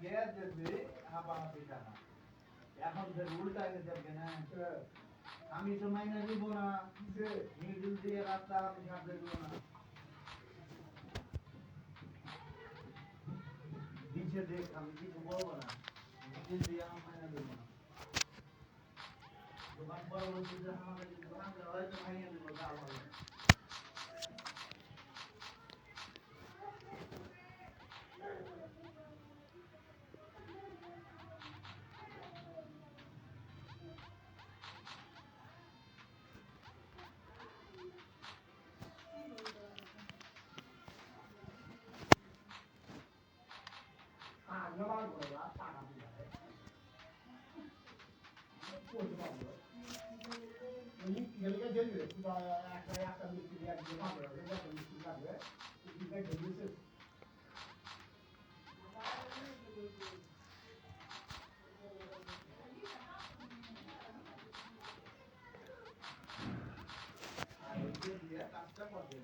আগে দেখবি হাঁপাহাঁপি টাকা এখন ফের উল্টা গেছে কেন আমি তো মাইনে দিব না মিডিল দিয়ে রাস্তা আমি ছাড়তে দিব না দিচ্ছে দেখ আমি কিছু বলবো না মিডিল দিয়ে আমার মাইনে দিব না দোকান পরবর্তীতে আমাকে যদি দোকান হয়তো মাইনে দিব তা ভালো কাজটা করতে